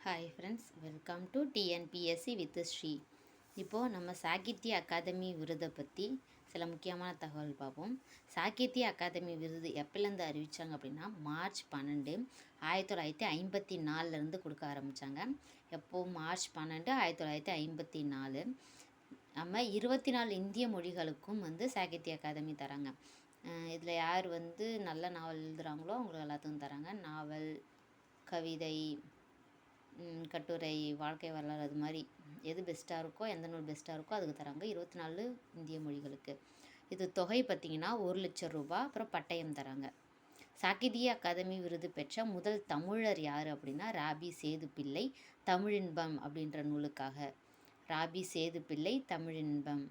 Hi friends, welcome to TNPSC with Shri. இப்போது நம்ம சாகித்ய அகாதமி விருதை பற்றி சில முக்கியமான தகவல் பார்ப்போம். சாகித்ய அகாதமி விருது எப்போலேருந்து அறிவித்தாங்க அப்படின்னா மார்ச் 12 1954 கொடுக்க ஆரம்பித்தாங்க. எப்போது மார்ச் 12 1954. நம்ம 24 இந்திய மொழிகளுக்கும் சாகித்ய அகாதமி தராங்க. இதில் யார் நல்ல நாவல் எழுதுகிறாங்களோ அவங்களுக்கு எல்லாத்துக்கும் தராங்க. நாவல், கவிதை, கட்டுரை, வாழ்க்கை வரலாறு, அது மாதிரி எது பெஸ்ட்டாக இருக்கோ, எந்த நூல் பெஸ்ட்டாக இருக்கோ அதுக்கு தராங்க 24 இந்திய மொழிகளுக்கு. இது தொகை பார்த்திங்கன்னா 1,00,000 ரூபா. அப்புறம் பட்டயம் தராங்க. சாகித்ய அகாதமி விருது பெற்ற முதல் தமிழர் யார் அப்படின்னா ராபி சேதுப்பிள்ளை, தமிழின்பம் அப்படின்ற நூலுக்காக. ராபி சேதுப்பிள்ளை, தமிழின்பம்.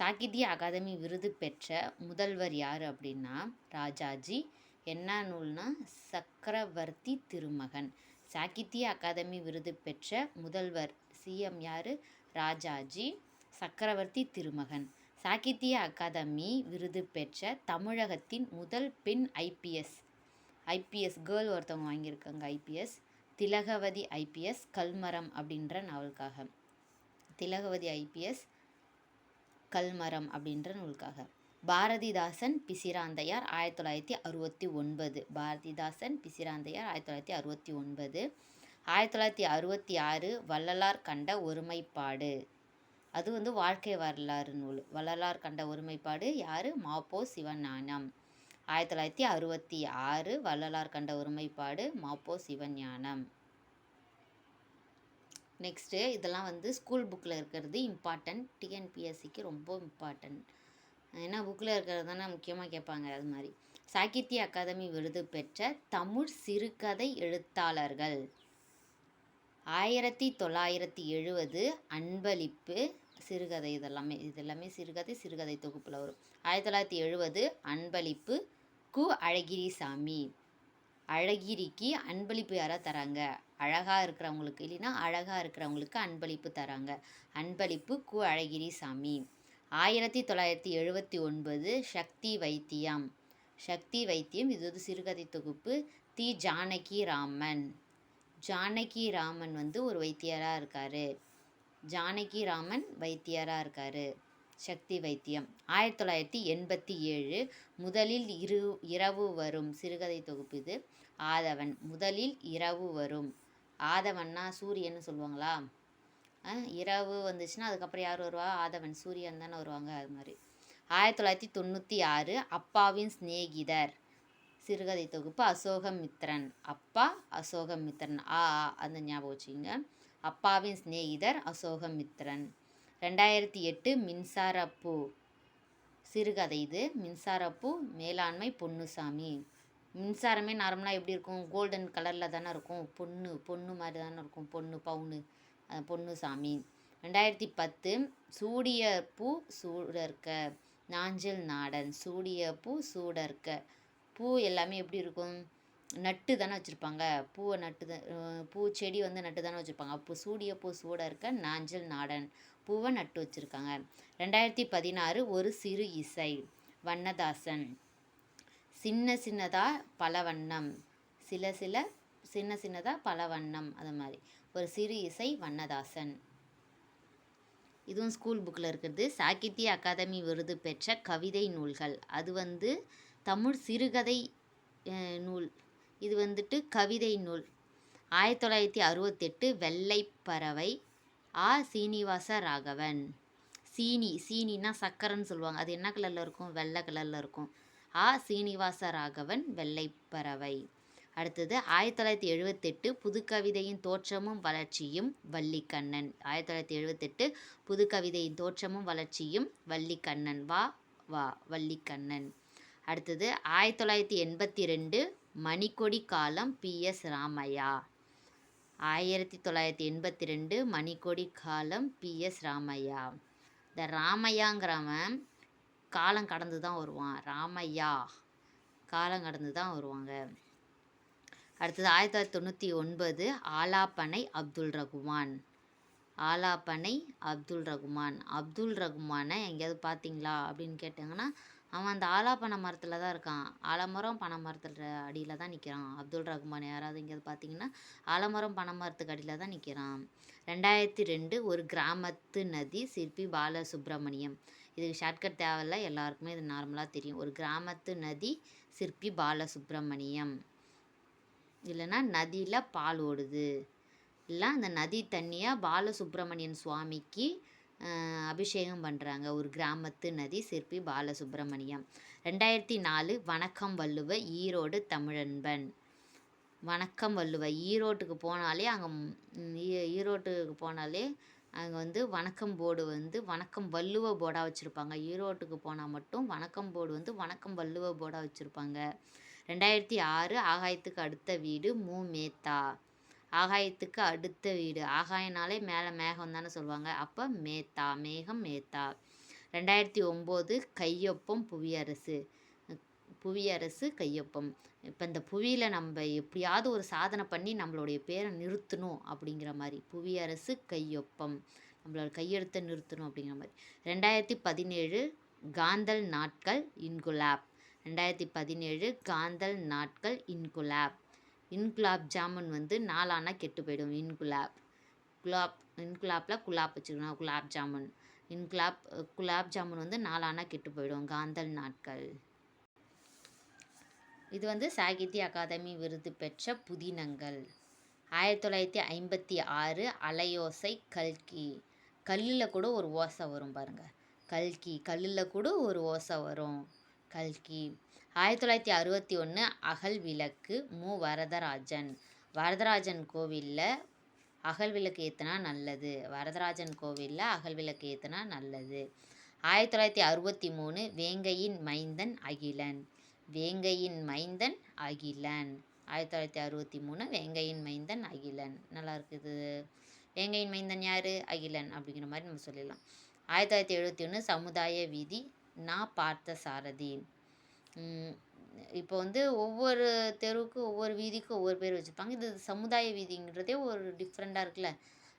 சாகித்ய அகாதமி விருது பெற்ற முதல்வர் யார் அப்படின்னா ராஜாஜி. என்ன நூல்னா சக்கரவர்த்தி திருமகன். சாகித்ய அகாதமி விருது பெற்ற முதல்வர் சிஎம் யார்? ராஜாஜி. சக்கரவர்த்தி திருமகன். சாகித்ய அகாதமி விருது பெற்ற தமிழகத்தின் முதல் பெண் ஐபிஎஸ் கேர்ள் ஒருத்தவங்க வாங்கியிருக்காங்க. ஐபிஎஸ் திலகவதி ஐபிஎஸ், கல்மரம் அப்படின்ற நாவலுக்காக. திலகவதி ஐபிஎஸ், கல்மரம் அப்படின்ற நூலுக்காக. பாரதிதாசன் பிசிராந்தையார் 1969. பாரதிதாசன் பிசிராந்தையார் 1969. 1966 வள்ளலார் கண்ட ஒருமைப்பாடு. அது வாழ்க்கை வரலாறு நூல். வள்ளலார் கண்ட ஒருமைப்பாடு யார்? மாப்போ சிவஞானம். 1966 வள்ளலார் கண்ட ஒருமைப்பாடு, மாப்போ சிவஞானம். நெக்ஸ்ட்டு இதெல்லாம் ஸ்கூல் புக்கில் இருக்கிறது இம்பார்ட்டன்ட். டிஎன்பிஎஸ்சிக்கு ரொம்ப இம்பார்ட்டன்ட். ஏன்னா புக்கில் இருக்கிறது தானே முக்கியமாக கேட்பாங்க. அது மாதிரி சாகித்ய அகாதமி விருது பெற்ற தமிழ் சிறுகதை எழுத்தாளர்கள். 1970 அன்பளிப்பு சிறுகதை. இதெல்லாமே சிறுகதை தொகுப்பில் வரும். 1970 அன்பளிப்பு கு. அழகிரிசாமி. அழகிரிக்கு அன்பளிப்பு யாராக தராங்க? அழகாக இருக்கிறவங்களுக்கு, இல்லைன்னா அழகாக இருக்கிறவங்களுக்கு அன்பளிப்பு தராங்க. அன்பளிப்பு கு. அழகிரிசாமி. 1979 சக்தி வைத்தியம். சக்தி வைத்தியம் இது சிறுகதை தொகுப்பு. தி. ஜானகிராமன். ஜானகிராமன் ஒரு வைத்தியராக இருக்கார். ஜானகிராமன் வைத்தியராக இருக்கார். சக்தி வைத்தியம். 1987 முதலில் இரவு வரும் சிறுகதை தொகுப்பு இது. ஆதவன். முதலில் இரவு வரும். ஆதவன்னா சூரியன்னு சொல்லுவாங்களா? இரவு வந்துச்சுன்னா அதுக்கப்புறம் யார் வருவா? ஆதவன், சூரியன் தானே வருவாங்க. அது மாதிரி. 1996 அப்பாவின் சிநேகிதர் சிறுகதை தொகுப்பு. அசோகமித்திரன். அப்பா அசோகமித்திரன். அந்த ஞாபகம் வச்சுக்கோங்க. அப்பாவின் சிநேகிதர் அசோகமித்திரன். 2008 மின்சாரப்பூ சிறுகதை இது. மின்சாரப்பூ மேலாண்மை பொன்னுசாமி. மின்சாரமே நார்மலாக எப்படி இருக்கும்? கோல்டன் கலரில் தானே இருக்கும். பொண்ணு மாதிரி தானே இருக்கும். பவுனு. பொன்னுசாமி. 2010 சூடிய பூ சூடர்க்க. நாஞ்சில் நாடன். சூடிய பூ சூடர்க்க. பூ எல்லாமே எப்படி இருக்கும்? நட்டு தானே வச்சுருப்பாங்க. பூவை பூச்செடி நட்டு தானே வச்சுருப்பாங்க. அப்போ சூடிய பூ சூடர்க்க நாஞ்சில் நாடன். பூவை நட்டு வச்சுருக்காங்க. 2016 ஒரு சிறு இசை. வண்ணதாசன். சின்ன சின்னதா பல வண்ணம். சின்ன சின்னதா பல வண்ணம். அது மாதிரி ஒரு சிறு இசை. வண்ணதாசன். இதுவும் ஸ்கூல் புக்கில் இருக்கிறது. சாகித்ய அகாதமி விருது பெற்ற கவிதை நூல்கள். அது தமிழ் சிறுகதை நூல். இது கவிதை நூல். 1968 வெள்ளைப்பறவை. சீனிவாச ராகவன். சீனின்னா சக்கரைன்னு சொல்லுவாங்க. அது என்ன கலரில் இருக்கும்? வெள்ளை கலரில் இருக்கும். சீனிவாச ராகவன், வெள்ளைப்பறவை. அடுத்தது 1978 புதுக்கவிதையின் தோற்றமும் வளர்ச்சியும், வள்ளிக்கண்ணன். 1978 புதுக்கவிதையின் தோற்றமும் வளர்ச்சியும், வள்ளிக்கண்ணன். வள்ளிக்கண்ணன். அடுத்தது 1982 மணிக்கொடி காலம், PS ராமையா. 1982 மணிக்கொடி காலம், PS ராமையா. இந்த ராமையாங்கிறவன் காலம் கடந்து தான் வருவான். ராமையா காலம் கடந்து தான் வருவாங்க. அடுத்தது 1999 ஆலாப்பனை அப்துல் ரகுமான். ஆலாப்பனை அப்துல் ரகுமான். அப்துல் ரகுமானை எங்கேயாவது பார்த்தீங்களா அப்படின்னு கேட்டாங்கன்னா அவன் அந்த ஆலா பனை மரத்தில் தான் இருக்கான். ஆலமரம் பனை மரத்தில் அடியில் தான் நிற்கிறான். அப்துல் ரஹ்மான் யாராவது எங்கேயாவது பார்த்தீங்கன்னா ஆலமரம் பனை மரத்துக்கு அடியில் தான் நிற்கிறான். 2002 ஒரு கிராமத்து நதி சிற்பி பாலசுப்ரமணியம். இதுக்கு ஷார்ட்கட் தேவையில்ல, எல்லாருக்குமே இது நார்மலாக தெரியும். ஒரு கிராமத்து நதி சிற்பி பாலசுப்ரமணியம். இல்லைன்னா நதியில் பால் ஓடுது. இல்லை அந்த நதி தண்ணியாக பாலசுப்ரமணியன் சுவாமிக்கு அபிஷேகம் பண்ணுறாங்க. ஒரு கிராமத்து நதி சிற்பி பாலசுப்ரமணியம். 2004 வணக்கம் வள்ளுவ ஈரோடு தமிழன்பன். வணக்கம் வள்ளுவ ஈரோட்டுக்கு போனாலே அங்கே ஈரோட்டுக்கு போனாலே அங்கே வந்து வணக்கம் போர்டு வந்து வணக்கம் வள்ளுவ போர்டாக வச்சுருப்பாங்க. ஈரோட்டுக்கு போனால் மட்டும் வணக்கம் போர்டு வந்து வணக்கம் வள்ளுவ போர்டாக வச்சுருப்பாங்க. 2006 ஆகாயத்துக்கு அடுத்த வீடு மேத்தா. ஆகாயத்துக்கு அடுத்த வீடு, ஆகாயனாலே மேலே மேகம் தானே சொல்லுவாங்க, அப்போ மேத்தா, மேகம் மேத்தா. 2009 கையொப்பம் புவியரசு. புவியரசு கையொப்பம். இப்போ இந்த புவியில் நம்ம எப்படியாவது ஒரு சாதனை பண்ணி நம்மளுடைய பேரை நிறுத்தணும் அப்படிங்கிற மாதிரி புவியரசு கையொப்பம், நம்மளோட கையெழுத்தை நிறுத்தணும் அப்படிங்கிற மாதிரி. 2017 காந்தல் நாட்கள் இன்குலாப். 2017 காந்தல் நாட்கள் இன்குலாப். இன்குலாப் ஜாமுன் வந்து 4 ஆனால் கெட்டு போயிடும். இன்குலாப்பில் குலாப் வச்சுக்கணும், குலாப் ஜாமுன். குலாப் ஜாமுன் வந்து 4 ஆனால் கெட்டு போயிடும். காந்தல் நாட்கள். இது வந்து சாகித்ய அகாதமி விருது பெற்ற புதினங்கள். 1956 அலையோசை கல்கி. கல்லில் கூட ஒரு ஓசை வரும் பாருங்கள். கல்கி, கல்லில் கூட ஒரு ஓசை வரும். கல்கி. 1961 அகல் விளக்கு வரதராஜன். வரதராஜன் கோவிலில் அகல் விளக்கு ஏற்றினா நல்லது. வரதராஜன் கோவிலில் அகல் விளக்கு ஏற்றினா நல்லது. 1963 வேங்கையின் மைந்தன் அகிலன். வேங்கையின் மைந்தன் அகிலன். 1963 வேங்கையின் மைந்தன் அகிலன். நல்லா இருக்குது. வேங்கையின் மைந்தன் யார்? அகிலன் அப்படிங்கிற மாதிரி நம்ம சொல்லிடலாம். 1971 சமுதாய வீதி பார்த்த சாரதி. இப்போ வந்து ஒவ்வொரு தெருவுக்கு ஒவ்வொரு வீதிக்கு ஒவ்வொரு பேர் வச்சுருப்பாங்க. இது சமுதாய வீதிங்கிறதே ஒரு டிஃப்ரெண்ட்டாக இருக்குல்ல.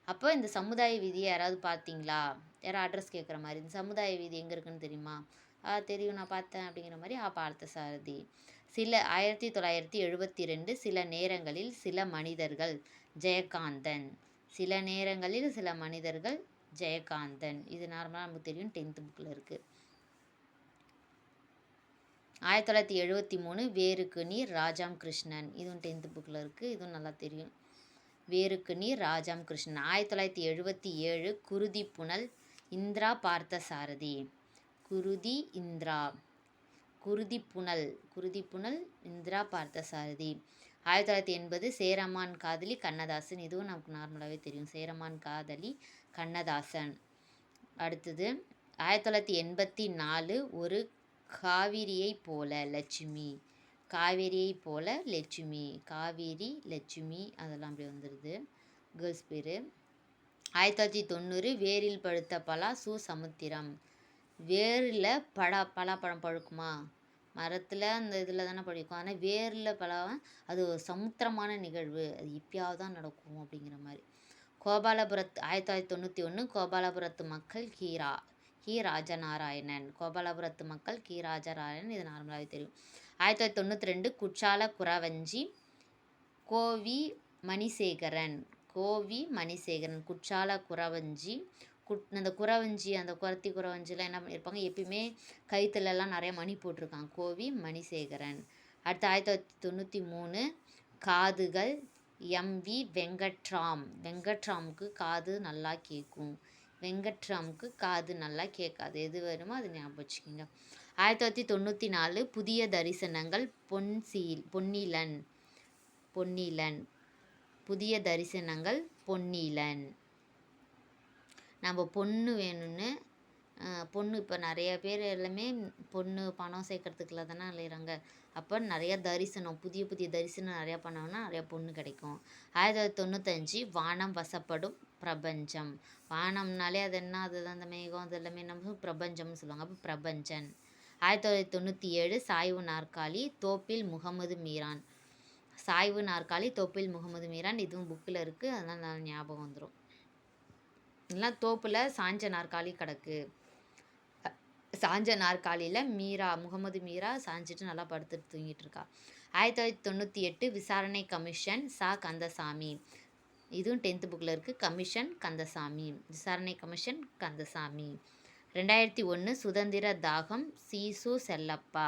அப்போ இந்த சமுதாய வீதியை யாராவது பார்த்தீங்களா? யாராவது அட்ரஸ் கேட்குற மாதிரி, இந்த சமுதாய வீதி எங்கே இருக்குன்னு தெரியுமா? தெரியும், நான் பார்த்தேன் அப்படிங்கிற மாதிரி பார்த்த சாரதி. 1972 சில நேரங்களில் சில மனிதர்கள் ஜெயகாந்தன். சில நேரங்களில் சில மனிதர்கள் ஜெயகாந்தன். இது நார்மலாக நமக்கு தெரியும், 10th புக்கில் இருக்குது. 1973 வேருக்கு நீர் ராஜாம் கிருஷ்ணன். இதுவும் 10th புக்கில் இருக்குது, இதுவும் நல்லா தெரியும். வேருக்கு நீர் ராஜாம் கிருஷ்ணன். 1977 குருதி புனல் இந்திரா பார்த்த சாரதி. குருதி இந்திரா. குருதி புனல் இந்திரா பார்த்த சாரதி. 1980 சேரமான் காதலி கண்ணதாசன். இதுவும் நமக்கு நார்மலாகவே தெரியும், சேரமான் காதலி கண்ணதாசன். அடுத்தது 1984 ஒரு காவிரியை போல லட்சுமி. காவேரியை போல லட்சுமி. காவேரி லட்சுமி அதெல்லாம் அப்படி வந்துடுது, கேர்ள்ஸ் பேர். 1990 வேரில் பழுத்த பலா சமுத்திரம். வேரில் பலாப்பழம் பழுக்குமா? மரத்தில் அந்த இதில் தானே பழுக்கும். ஆனால் வேரில் பழம் அது ஒரு சமுத்திரமான நிகழ்வு, அது இப்பயாவது தான் நடக்கும் அப்படிங்கிற மாதிரி. கோபாலபுரத்து 1991 கோபாலபுரத்து மக்கள் கி ராஜநாராயணன். கோபாலபுரத்து மக்கள் கி ராஜநாராயணன். இது நார்மலாகவே தெரியும். 1992 குற்றால குறவஞ்சி கோவி மணிசேகரன். குற்றால குறவஞ்சி. அந்த குறவஞ்சி, அந்த குறவஞ்சிலாம் என்ன பண்ணியிருப்பாங்க, எப்பயுமே கயிற்றுலலாம் நிறைய மணி போட்டிருக்காங்க. கோவி மணிசேகரன். அடுத்து 1993 காதுகள் எம்வி வெங்கட்ராம். வெங்கட்ராமுக்கு காது நல்லா கேட்கும், வெங்கட்ராமுக்கு காது நல்லா கேட்காது. எது வருமோ அது ஞாபகம் வச்சுக்கோங்க. 1994 புதிய தரிசனங்கள் பொன்னிலன். புதிய தரிசனங்கள் பொன்னிலன். நம்ம பொண்ணு வேணும்னு பொண்ணு இப்போ நிறைய பேர் எல்லாமே பொண்ணு பணம் சேர்க்கறதுக்குள்ள தானே அலையிறாங்க. அப்போ நிறையா தரிசனம், புதிய தரிசனம் நிறையா பண்ணோம்னா நிறையா பொண்ணு கிடைக்கும். 1995 வானம் வசப்படும் பிரபஞ்சம். வானம்னாலே அது என்ன, அதுதான் அந்த மேகம், அது எல்லாமே நம்ம பிரபஞ்சம்னு சொல்லுவாங்க. அப்போ பிரபஞ்சன். 1997 சாய்வு நாற்காலி தோப்பில் முகமது மீரான். சாய்வு நாற்காலி தோப்பில் முகமது மீரான். இதுவும் புக்கில் இருக்குது, அதனால் நான் ஞாபகம் வந்துடும். இல்லைனா தோப்பில் சாஞ்ச நாற்காலி கிடக்கு. சாஞ்ச நாற்காலியில் முகமது மீரா சாஞ்சிட்டு நல்லா படுத்துட்டு தூங்கிட்டு இருக்கா. 1998 விசாரணை கமிஷன் கந்தசாமி. இதுவும் 10th புக்கில் இருக்குது. கமிஷன் கந்தசாமி, விசாரணை கமிஷன் கந்தசாமி. 2001 சுதந்திர தாகம் சீசு செல்லப்பா.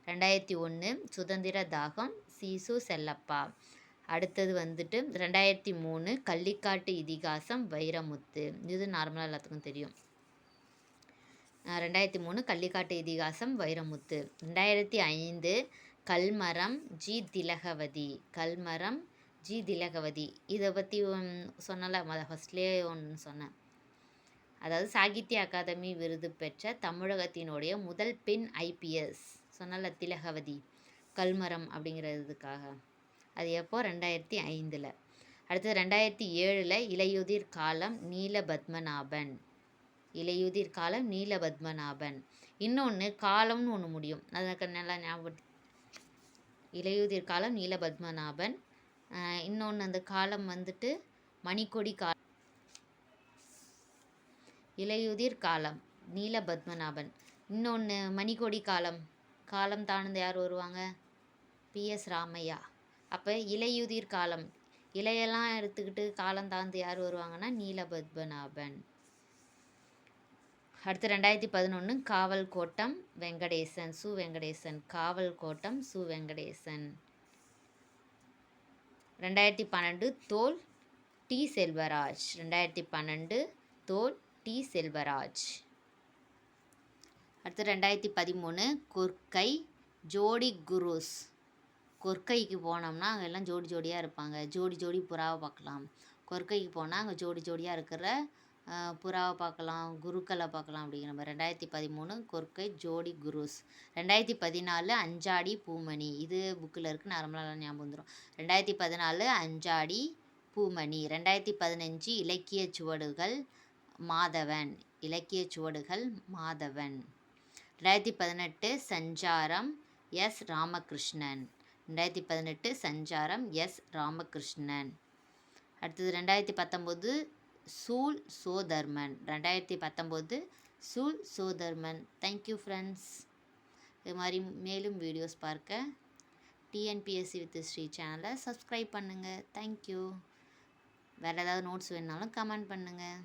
2001 சுதந்திர தாகம் சீசு செல்லப்பா. அடுத்தது வந்துட்டு 2003 கள்ளிக்காட்டு இதிகாசம் வைரமுத்து. இது நார்மலாக எல்லாத்துக்கும் தெரியும். 2003 கள்ளிக்காட்டு இதிகாசம் வைரமுத்து. 2005 கல்மரம் ஜி திலகவதி. கல்மரம் ஜி திலகவதி. இதை பற்றி சொன்னல, ஃபஸ்ட்லேயே ஒன்று சொன்னேன். அதாவது சாகித்ய அகாதமி விருது பெற்ற தமிழகத்தினுடைய முதல் பெண் ஐபிஎஸ் சொன்னல, திலகவதி. கல்மரம் அப்படிங்கிறதுக்காக. அது எப்போ? 2005. அடுத்தது 2007 இலையுதிர் காலம் நீலபத்மநாபன். இலையுதிர் காலம் நீலபத்மநாபன். இன்னொன்று காலம்னு ஒன்று முடியும், அதுக்கு நல்லா ஞாபகம். இலையுதிர் காலம் நீலபத்மநாபன். இன்னொன்று அந்த காலம் வந்துட்டு மணிக்கொடி காலம். இலையுதிர் காலம் நீலபத்மநாபன். இன்னொன்று மணிக்கொடி காலம். காலம் தாழ்ந்து யார் வருவாங்க? பிஎஸ் ராமையா. அப்போ இலையுதிர் காலம், இலையெல்லாம் எடுத்துக்கிட்டு காலம் தாழ்ந்து யார் வருவாங்கன்னா நீலபத்மநாபன். அடுத்து 2011 காவல் கோட்டம் வெங்கடேசன், சு வெங்கடேசன். காவல் கோட்டம் சு வெங்கடேசன். 2012 தோல் டி செல்வராஜ். 2012 தோல் டி செல்வராஜ். அடுத்து 2013 கொர்க்கை ஜோடி குருஸ். கொர்க்கைக்கு போனோம்னா அங்கே எல்லாம் ஜோடி ஜோடியாக இருப்பாங்க. ஜோடி ஜோடி புறாவை பார்க்கலாம். கொர்க்கைக்கு போனால் அங்கே ஜோடி ஜோடியாக இருக்கிற புறாவை பார்க்கலாம், குருக்களை பார்க்கலாம் அப்படிங்கிற மாதிரி. 2013 கொர்க்கை ஜோடி குருஸ். 2014 அஞ்சாடி பூமணி. இது புக்கில் இருக்குது, நார்மலாக ஞாபகம் வந்துடும். 2014 அஞ்சாடி பூமணி. 2015 இலக்கிய சுவடுகள் மாதவன். இலக்கிய சுவடுகள் மாதவன். 2018 சஞ்சாரம் எஸ் ராமகிருஷ்ணன். 2018 சஞ்சாரம் எஸ் ராமகிருஷ்ணன். அடுத்தது 2019 சூல் சோதர்மன். 2019 சூல் சோதர்மன். Thank you friends. இது மாதிரி மேலும் வீடியோஸ் பார்க்க டிஎன்பிஎஸ்சி வித் ஸ்ரீ சேனலை சப்ஸ்கிரைப் பண்ணுங்கள். தேங்க்யூ. வேறு ஏதாவது நோட்ஸ் வேணுனாலும் கமெண்ட் பண்ணுங்கள்.